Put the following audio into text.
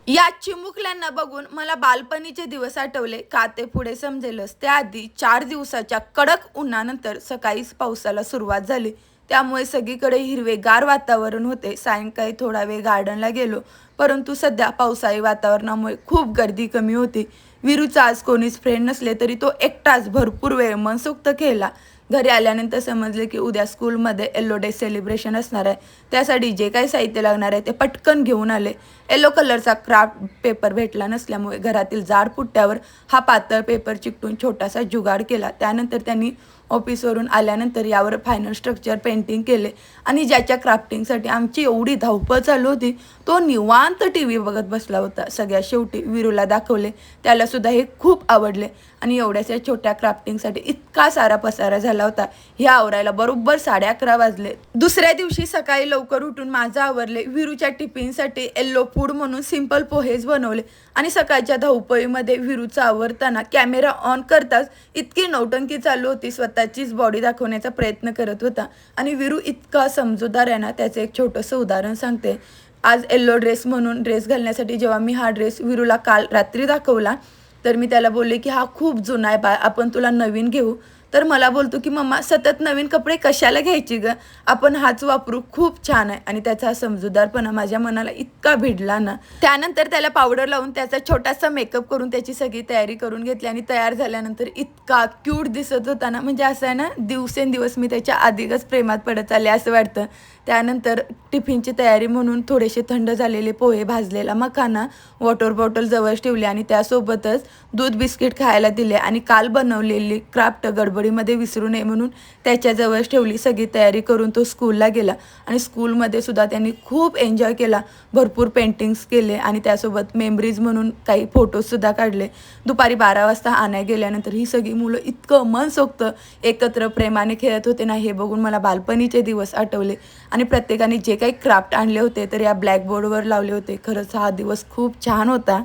या चिमुकल्यांना बघून मला बालपणीचे दिवस आठवले. का ते पुढे समजेलच. त्याआधी 4 दिवसाच्या कडक उन्हानंतर सकाळीच पावसाला सुरुवात झाली. त्यामुळे सगळीकडे हिरवेगार वातावरण होते. सायंकाळी थोडा वेळ गार्डनला गेलो, परंतु सध्या पावसाळी वातावरणामुळे खूप गर्दी कमी होती. विरूचा आज कोणीच फ्रेंड नसले तरी तो एकटाच भरपूर वेळ मनसोक्त खेळला. घरी आल्यानंतर समजले की उद्या स्कूलमध्ये येलो डे सेलिब्रेशन असणार आहे. त्यासाठी जे काही साहित्य लागणार आहे ते पटकन घेऊन आले. येलो कलरचा क्राफ्ट पेपर भेटला नसल्यामुळे घरातील जाड पुट्ट्यावर हा पातळ पेपर चिकटून छोटासा जुगाड केला. त्यानंतर त्यांनी ऑफिसवरून आल्यानंतर यावर फायनल स्ट्रक्चर पेंटिंग केले आणि ज्याच्या क्राफ्टिंगसाठी आमची एवढी धावपळ चालू होती तो निवांत टी व्ही बघत बसला होता. सगळ्यात शेवटी विरूला दाखवले. त्यालासुद्धा हे खूप आवडले आणि एवढ्याशा छोट्या क्राफ्टिंगसाठी इतका सारा पसारा झाला होता. हे आवरायला बरोबर 11:30 वाजले. दुसऱ्या दिवशी सकाळी लवकर उठून माझं आवरले. विरूच्या टिफिनसाठी येल्लो फूड म्हणून सिंपल पोहेच बनवले आणि सकाळच्या धावपळीमध्ये विरूचा आवरताना कॅमेरा ऑन करताच इतकी नौटंकी चालू होती. स्वतःचीच बॉडी दाखवण्याचा प्रयत्न करत होता आणि विरू इतका समजूतदार आहे ना. त्याचं एक छोटंसं उदाहरण सांगते. आज येल्लो ड्रेस म्हणून ड्रेस घालण्यासाठी जेव्हा मी हा ड्रेस विरूला काल रात्री दाखवला तर मी त्याला बोलले की हा खूप जुना आहे बाळ, आपण तुला नवीन घेऊ. तर मला बोलतो की मम्मा सतत नवीन कपडे कशाला घ्यायची ग, आपण हाच वापरू, खूप छान आहे. आणि त्याचा हा समजूतदारपणा माझ्या मनाला इतका भिडला ना. त्यानंतर त्याला पावडर लावून त्याचा छोटासा मेकअप करून त्याची सगळी तयारी करून घेतली आणि तयार झाल्यानंतर इतका क्यूट दिसत होता ना. म्हणजे असं आहे ना, दिवसेंदिवस मी त्याच्या अधिकच प्रेमात पडत आले असं वाटतं. त्यानंतर टिफिनची तयारी म्हणून थोडेसे थंड झालेले पोहे, भाजलेला मखाना, वॉटर बॉटल जवळ ठेवली आणि त्यासोबतच दूध बिस्किट खायला दिले आणि काल बनवलेली क्राफ्ट गडबडीमध्ये विसरू नये म्हणून त्याच्याजवळ ठेवली. सगळी तयारी करून तो स्कूलला गेला आणि स्कूलमध्ये सुद्धा त्यांनी खूप एन्जॉय केला. भरपूर पेंटिंग्स केले आणि त्यासोबत मेमरीज म्हणून काही फोटोजसुद्धा काढले. दुपारी 12 वाजता आणायला गेल्यानंतर ही सगळी मुलं इतकं मनसोक्त एकत्र प्रेमाने खेळत होते ना. हे बघून मला बालपणीचे दिवस आठवले आणि प्रत्येकाने जे काही क्राफ्ट आणले होते तर या ब्लॅकबोर्डवर लावले होते. खरंच हा दिवस खूप छान होता.